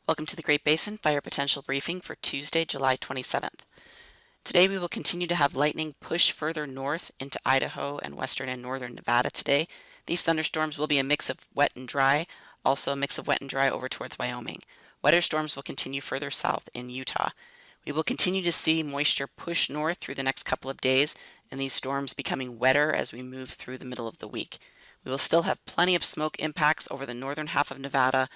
Welcome to the Great Basin Fire Potential Briefing for Tuesday, July 27th. Today we will continue to have lightning push further north into Idaho and western and northern Nevada today. These thunderstorms will be a mix of wet and dry, also a mix of wet and dry over towards Wyoming. Wetter storms will continue further south in Utah. We will continue to see moisture push north through the next couple of days, and these storms becoming wetter as we move through the middle of the week. We will still have plenty of smoke impacts over the northern half of Nevada,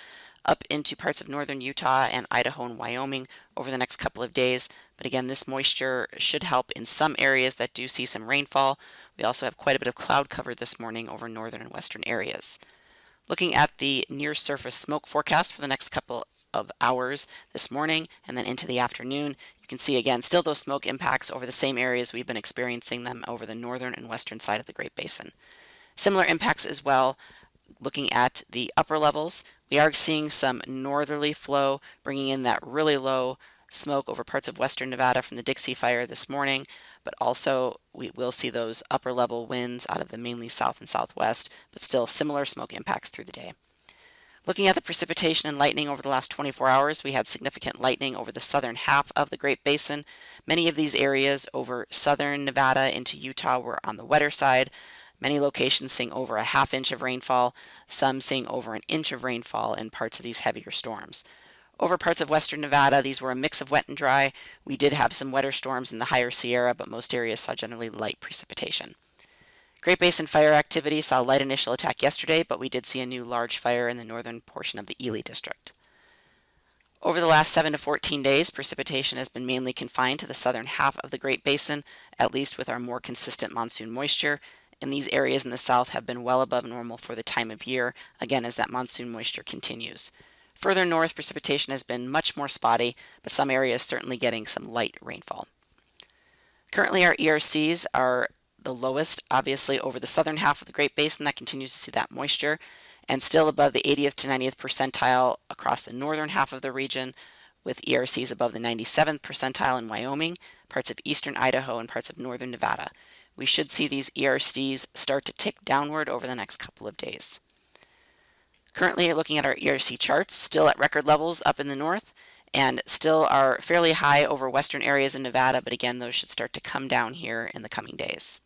up into parts of northern Utah and Idaho and Wyoming over the next couple of days. But again, this moisture should help in some areas that do see some rainfall. We also have quite a bit of cloud cover this morning over northern and western areas. Looking at the near surface smoke forecast for the next couple of hours this morning and then into the afternoon, you can see again still those smoke impacts over the same areas we've been experiencing them over the northern and western side of the Great Basin. Similar impacts as well. Looking at the upper levels, we are seeing some northerly flow bringing in that really low smoke over parts of western Nevada from the Dixie Fire this morning, but also we will see those upper level winds out of the mainly south and southwest, but still similar smoke impacts through the day. Looking at the precipitation and lightning over the last 24 hours, we had significant lightning over the southern half of the Great Basin. Many of these areas over southern Nevada into Utah were on the wetter side. Many locations seeing over a ½ inch of rainfall, some seeing over an inch of rainfall in parts of these heavier storms. Over parts of western Nevada, these were a mix of wet and dry. We did have some wetter storms in the higher Sierra, but most areas saw generally light precipitation. Great Basin fire activity saw a light initial attack yesterday, but we did see a new large fire in the northern portion of the Ely district. Over the last 7 to 14 days, precipitation has been mainly confined to the southern half of the Great Basin, at least with our more consistent monsoon moisture. And these areas in the south have been well above normal for the time of year, again as that monsoon moisture continues. Further north, precipitation has been much more spotty, but some areas certainly getting some light rainfall. Currently our ERCs are the lowest, obviously, over the southern half of the Great Basin. That continues to see that moisture, and still above the 80th to 90th percentile across the northern half of the region, with ERCs above the 97th percentile in Wyoming, parts of eastern Idaho, and parts of northern Nevada. We should see these ERCs start to tick downward over the next couple of days. Currently looking at our ERC charts, still at record levels up in the north, and still are fairly high over western areas in Nevada, but again, those should start to come down here in the coming days.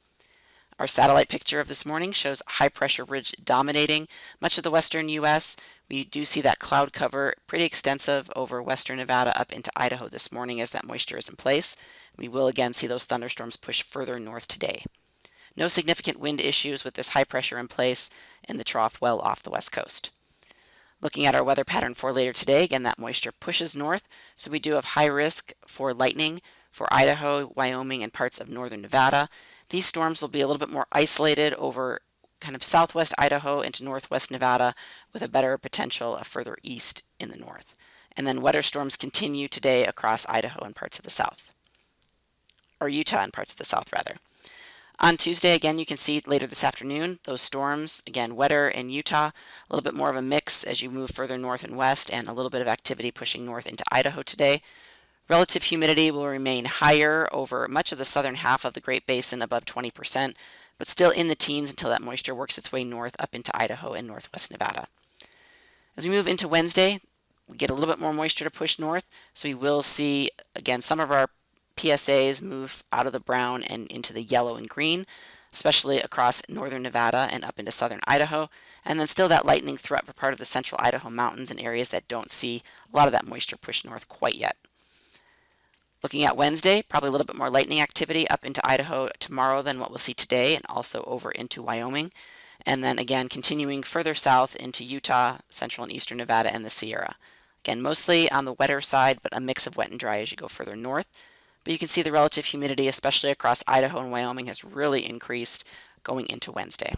Our satellite picture of this morning shows a high pressure ridge dominating much of the western U.S. We do see that cloud cover pretty extensive over western Nevada up into Idaho this morning as that moisture is in place. We will again see those thunderstorms push further north today. No significant wind issues with this high pressure in place and the trough well off the west coast. Looking at our weather pattern for later today, again that moisture pushes north, so we do have high risk for lightning for Idaho, Wyoming, and parts of northern Nevada. These storms will be a little bit more isolated over kind of southwest Idaho into northwest Nevada, with a better potential further east in the north. And then wetter storms continue today across Idaho and parts of the south, or Utah and parts of the south rather. On Tuesday, again, you can see later this afternoon, those storms, again, wetter in Utah, a little bit more of a mix as you move further north and west, and a little bit of activity pushing north into Idaho today. Relative humidity will remain higher over much of the southern half of the Great Basin, above 20%, but still in the teens until that moisture works its way north up into Idaho and northwest Nevada. As we move into Wednesday, we get a little bit more moisture to push north, so we will see, again, some of our PSAs move out of the brown and into the yellow and green, especially across northern Nevada and up into southern Idaho, and then still that lightning threat for part of the central Idaho mountains and areas that don't see a lot of that moisture push north quite yet. Looking at Wednesday, probably a little bit more lightning activity up into Idaho tomorrow than what we'll see today, and also over into Wyoming. And then again, continuing further south into Utah, central and eastern Nevada, and the Sierra. Again, mostly on the wetter side, but a mix of wet and dry as you go further north. But you can see the relative humidity, especially across Idaho and Wyoming, has really increased going into Wednesday.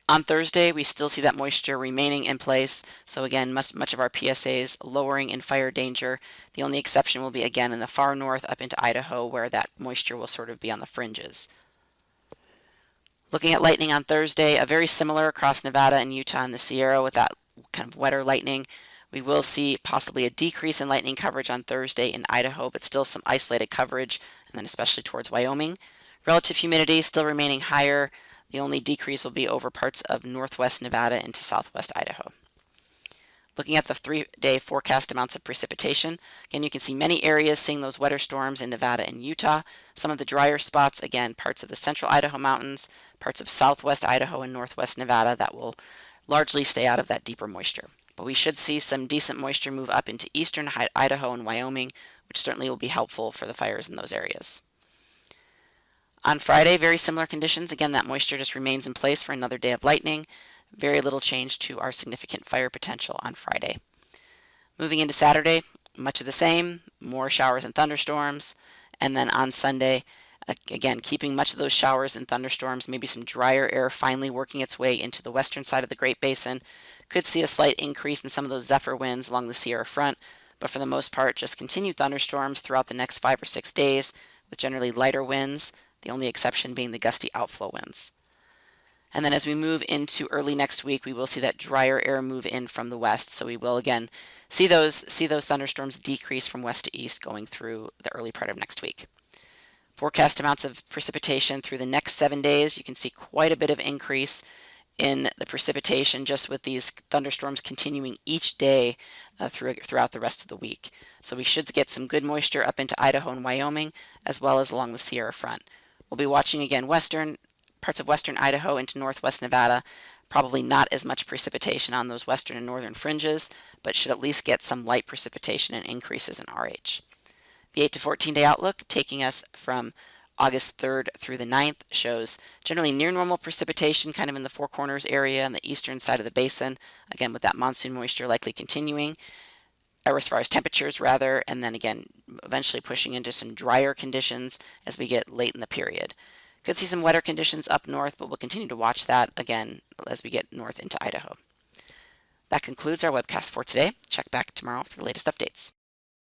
On Thursday, we still see that moisture remaining in place. So again, much of our PSAs lowering in fire danger. The only exception will be again in the far north up into Idaho, where that moisture will sort of be on the fringes. Looking at lightning on Thursday, a very similar across Nevada and Utah and the Sierra with that kind of wetter lightning. We will see possibly a decrease in lightning coverage on Thursday in Idaho, but still some isolated coverage, and then especially towards Wyoming. Relative humidity still remaining higher. The only decrease will be over parts of northwest Nevada into southwest Idaho. Looking at the 3-day forecast amounts of precipitation, again, you can see many areas seeing those wetter storms in Nevada and Utah. Some of the drier spots, again, parts of the central Idaho mountains, parts of southwest Idaho and northwest Nevada that will largely stay out of that deeper moisture. But we should see some decent moisture move up into eastern Idaho and Wyoming, which certainly will be helpful for the fires in those areas. On Friday, very similar conditions. Again, that moisture just remains in place for another day of lightning. Very little change to our significant fire potential on Friday. Moving into Saturday, much of the same, more showers and thunderstorms. And then on Sunday, again, keeping much of those showers and thunderstorms, maybe some drier air finally working its way into the western side of the Great Basin. Could see a slight increase in some of those zephyr winds along the Sierra front, but for the most part, just continued thunderstorms throughout the next 5 or 6 days with generally lighter winds, the only exception being the gusty outflow winds. And then as we move into early next week, we will see that drier air move in from the west. So we will again see those thunderstorms decrease from west to east going through the early part of next week. Forecast amounts of precipitation through the next 7 days. You can see quite a bit of increase in the precipitation just with these thunderstorms continuing each day throughout the rest of the week. So we should get some good moisture up into Idaho and Wyoming as well as along the Sierra front. We'll be watching again parts of western Idaho into northwest Nevada. Probably not as much precipitation on those western and northern fringes, but should at least get some light precipitation and increases in RH. The 8 to 14 day outlook, taking us from August 3rd through the 9th, shows generally near normal precipitation kind of in the Four Corners area on the eastern side of the basin, again with that monsoon moisture likely continuing, or as far as temperatures rather, and then again eventually pushing into some drier conditions as we get late in the period. Could see some wetter conditions up north, but we'll continue to watch that again as we get north into Idaho. That concludes our webcast for today. Check back tomorrow for the latest updates.